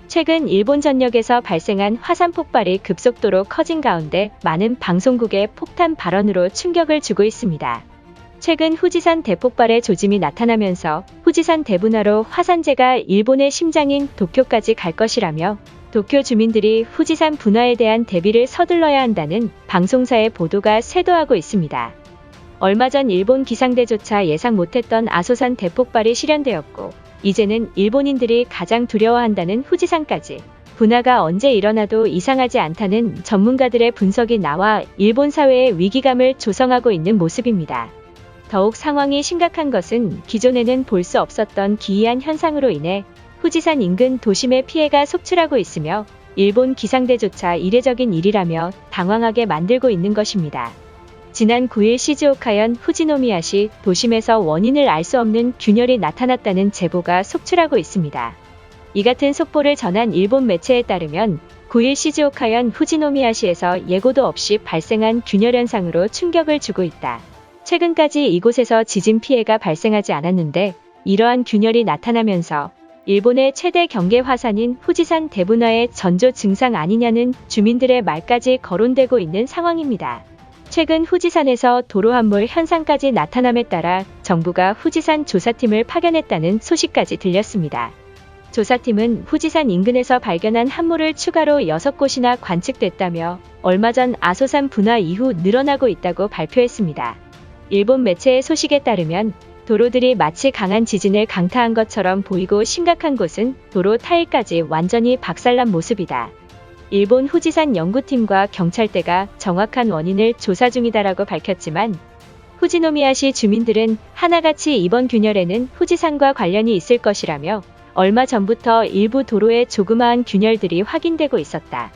최근 일본 전역에서 발생한 화산 폭발이 급속도로 커진 가운데 많은 방송국의 폭탄 발언으로 충격을 주고 있습니다. 최근 후지산 대폭발의 조짐이 나타나면서 후지산 대분화로 화산재가 일본의 심장인 도쿄까지 갈 것이라며 도쿄 주민들이 후지산 분화에 대한 대비를 서둘러야 한다는 방송사의 보도가 쇄도하고 있습니다. 얼마 전 일본 기상대조차 예상 못했던 아소산 대폭발이 실현되었고 이제는 일본인들이 가장 두려워한다는 후지산까지 분화가 언제 일어나도 이상하지 않다는 전문가들의 분석이 나와 일본 사회의 위기감을 조성하고 있는 모습입니다. 더욱 상황이 심각한 것은 기존에는 볼 수 없었던 기이한 현상으로 인해 후지산 인근 도심의 피해가 속출하고 있으며 일본 기상대조차 이례적인 일이라며 당황하게 만들고 있는 것입니다. 지난 9일 시즈오카현 후지노미야시 도심에서 원인을 알 수 없는 균열이 나타났다는 제보가 속출하고 있습니다. 이 같은 속보를 전한 일본 매체에 따르면 9일 시즈오카현 후지노미야시에서 예고도 없이 발생한 균열 현상으로 충격을 주고 있다. 최근까지 이곳에서 지진 피해가 발생하지 않았는데 이러한 균열이 나타나면서 일본의 최대 경계 화산인 후지산 대분화의 전조 증상 아니냐는 주민들의 말까지 거론되고 있는 상황입니다. 최근 후지산에서 도로 함몰 현상까지 나타남에 따라 정부가 후지산 조사팀을 파견했다는 소식까지 들렸습니다. 조사팀은 후지산 인근에서 발견한 함몰을 추가로 6곳이나 관측됐다며 얼마 전 아소산 분화 이후 늘어나고 있다고 발표했습니다. 일본 매체의 소식에 따르면 도로들이 마치 강한 지진을 강타한 것처럼 보이고 심각한 곳은 도로 타일까지 완전히 박살난 모습이다. 일본 후지산 연구팀과 경찰대가 정확한 원인을 조사 중이다라고 밝혔지만 후지노미야시 주민들은 하나같이 이번 균열에는 후지산과 관련이 있을 것이라며 얼마 전부터 일부 도로에 조그마한 균열들이 확인되고 있었다.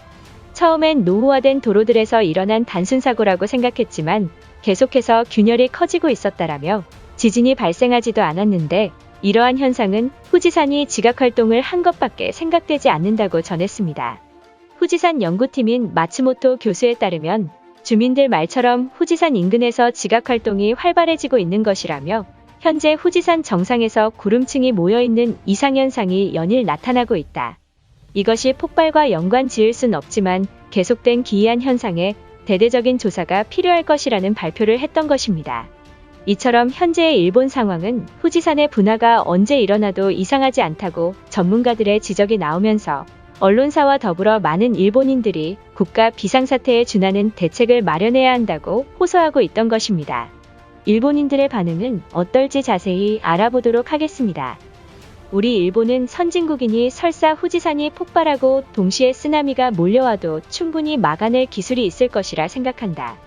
처음엔 노후화된 도로들에서 일어난 단순 사고라고 생각했지만 계속해서 균열이 커지고 있었다라며 지진이 발생하지도 않았는데 이러한 현상은 후지산이 지각활동을 한 것밖에 생각되지 않는다고 전했습니다. 후지산 연구팀인 마츠모토 교수에 따르면 주민들 말처럼 후지산 인근에서 지각활동이 활발해지고 있는 것이라며 현재 후지산 정상에서 구름층이 모여있는 이상현상이 연일 나타나고 있다. 이것이 폭발과 연관 지을 순 없지만 계속된 기이한 현상에 대대적인 조사가 필요할 것이라는 발표를 했던 것입니다. 이처럼 현재의 일본 상황은 후지산의 분화가 언제 일어나도 이상하지 않다고 전문가들의 지적이 나오면서 언론사와 더불어 많은 일본인들이 국가 비상사태에 준하는 대책을 마련해야 한다고 호소하고 있던 것입니다. 일본인들의 반응은 어떨지 자세히 알아보도록 하겠습니다. 우리 일본은 선진국이니 설사 후지산이 폭발하고 동시에 쓰나미가 몰려와도 충분히 막아낼 기술이 있을 것이라 생각한다.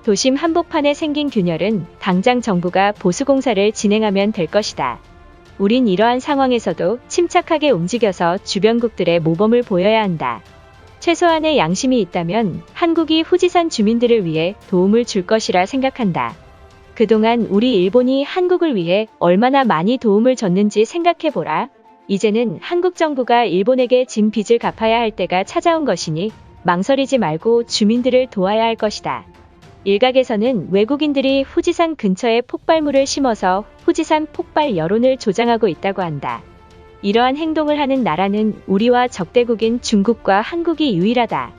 도심 한복판에 생긴 균열은 당장 정부가 보수공사를 진행하면 될 것이다. 우린 이러한 상황에서도 침착하게 움직여서 주변국들의 모범을 보여야 한다. 최소한의 양심이 있다면 한국이 후지산 주민들을 위해 도움을 줄 것이라 생각한다. 그동안 우리 일본이 한국을 위해 얼마나 많이 도움을 줬는지 생각해보라. 이제는 한국 정부가 일본에게 진 빚을 갚아야 할 때가 찾아온 것이니 망설이지 말고 주민들을 도와야 할 것이다. 일각에서는 외국인들이 후지산 근처에 폭발물을 심어서 후지산 폭발 여론을 조장하고 있다고 한다. 이러한 행동을 하는 나라는 우리와 적대국인 중국과 한국이 유일하다.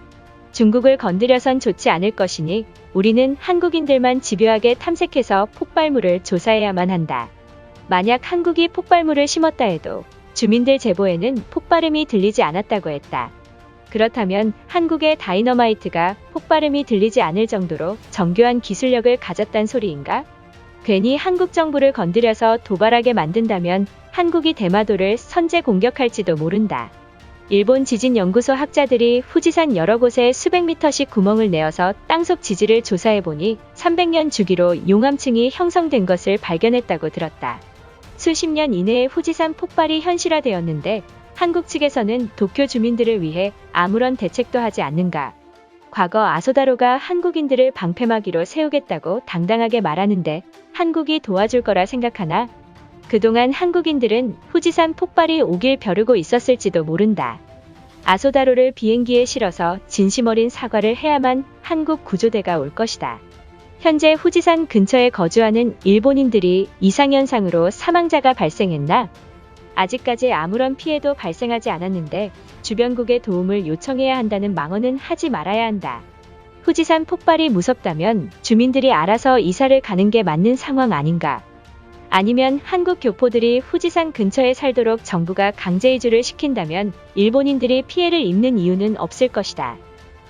중국을 건드려선 좋지 않을 것이니 우리는 한국인들만 집요하게 탐색해서 폭발물을 조사해야만 한다. 만약 한국이 폭발물을 심었다 해도 주민들 제보에는 폭발음이 들리지 않았다고 했다. 그렇다면 한국의 다이너마이트가 폭발음이 들리지 않을 정도로 정교한 기술력을 가졌단 소리인가? 괜히 한국 정부를 건드려서 도발하게 만든다면 한국이 대마도를 선제 공격할지도 모른다. 일본 지진연구소 학자들이 후지산 여러 곳에 수백 미터씩 구멍을 내어서 땅속 지지를 조사해보니 300년 주기로 용암층이 형성된 것을 발견했다고 들었다. 수십 년 이내에 후지산 폭발이 현실화되었는데 한국 측에서는 도쿄 주민들을 위해 아무런 대책도 하지 않는가. 과거 아소다로가 한국인들을 방패막이로 세우겠다고 당당하게 말하는데 한국이 도와줄 거라 생각하나? 그동안 한국인들은 후지산 폭발이 오길 벼르고 있었을지도 모른다. 아소다로를 비행기에 실어서 진심 어린 사과를 해야만 한국 구조대가 올 것이다. 현재 후지산 근처에 거주하는 일본인들이 이상현상으로 사망자가 발생했나? 아직까지 아무런 피해도 발생하지 않았는데 주변국의 도움을 요청해야 한다는 망언은 하지 말아야 한다. 후지산 폭발이 무섭다면 주민들이 알아서 이사를 가는 게 맞는 상황 아닌가? 아니면 한국 교포들이 후지산 근처에 살도록 정부가 강제 이주를 시킨다면 일본인들이 피해를 입는 이유는 없을 것이다.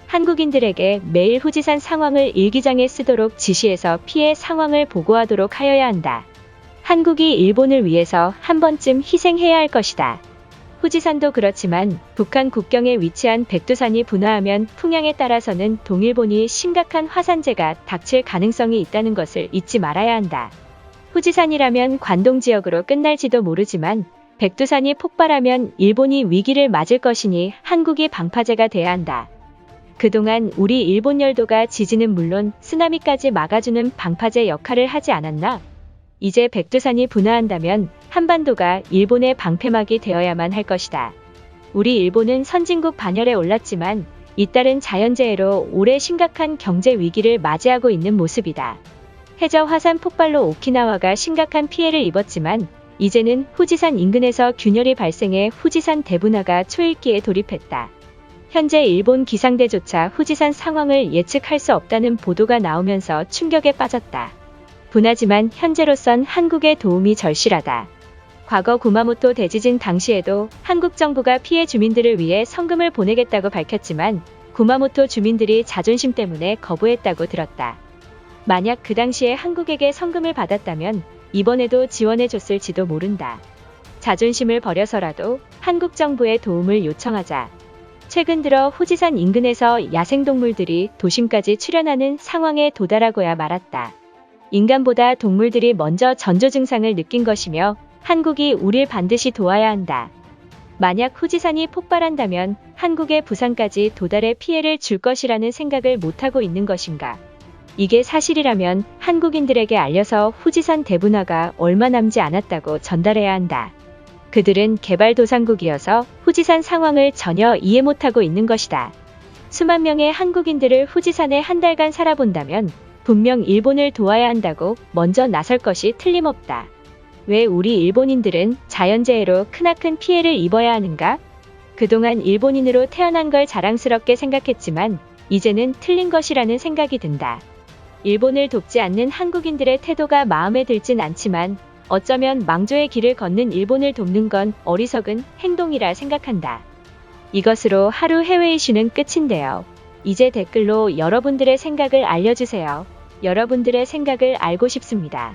한국인들에게 매일 후지산 상황을 일기장에 쓰도록 지시해서 피해 상황을 보고하도록 하여야 한다. 한국이 일본을 위해서 한 번쯤 희생해야 할 것이다. 후지산도 그렇지만 북한 국경에 위치한 백두산이 분화하면 풍향에 따라서는 동일본이 심각한 화산재가 닥칠 가능성이 있다는 것을 잊지 말아야 한다. 후지산이라면 관동 지역으로 끝날지도 모르지만 백두산이 폭발하면 일본이 위기를 맞을 것이니 한국이 방파제가 돼야 한다. 그동안 우리 일본 열도가 지진은 물론 쓰나미까지 막아주는 방파제 역할을 하지 않았나? 이제 백두산이 분화한다면 한반도가 일본의 방패막이 되어야만 할 것이다. 우리 일본은 선진국 반열에 올랐지만 잇따른 자연재해로 올해 심각한 경제 위기를 맞이하고 있는 모습이다. 해저 화산 폭발로 오키나와가 심각한 피해를 입었지만 이제는 후지산 인근에서 균열이 발생해 후지산 대분화가 초읽기에 돌입했다. 현재 일본 기상대조차 후지산 상황을 예측할 수 없다는 보도가 나오면서 충격에 빠졌다. 분하지만 현재로선 한국의 도움이 절실하다. 과거 구마모토 대지진 당시에도 한국 정부가 피해 주민들을 위해 성금을 보내겠다고 밝혔지만 구마모토 주민들이 자존심 때문에 거부했다고 들었다. 만약 그 당시에 한국에게 성금을 받았다면 이번에도 지원해줬을지도 모른다. 자존심을 버려서라도 한국 정부의 도움을 요청하자. 최근 들어 후지산 인근에서 야생동물들이 도심까지 출현하는 상황에 도달하고야 말았다. 인간보다 동물들이 먼저 전조 증상을 느낀 것이며 한국이 우릴 반드시 도와야 한다. 만약 후지산이 폭발한다면 한국의 부산까지 도달해 피해를 줄 것이라는 생각을 못하고 있는 것인가? 이게 사실이라면 한국인들에게 알려서 후지산 대분화가 얼마 남지 않았다고 전달해야 한다. 그들은 개발도상국이어서 후지산 상황을 전혀 이해 못하고 있는 것이다. 수만 명의 한국인들을 후지산에 한 달간 살아본다면 분명 일본을 도와야 한다고 먼저 나설 것이 틀림없다. 왜 우리 일본인들은 자연재해로 크나큰 피해를 입어야 하는가? 그동안 일본인으로 태어난 걸 자랑스럽게 생각했지만 이제는 틀린 것이라는 생각이 든다. 일본을 돕지 않는 한국인들의 태도가 마음에 들진 않지만 어쩌면 망조의 길을 걷는 일본을 돕는 건 어리석은 행동이라 생각한다. 이것으로 하루 해외 이슈는 끝인데요. 이제 댓글로 여러분들의 생각을 알려주세요. 여러분들의 생각을 알고 싶습니다.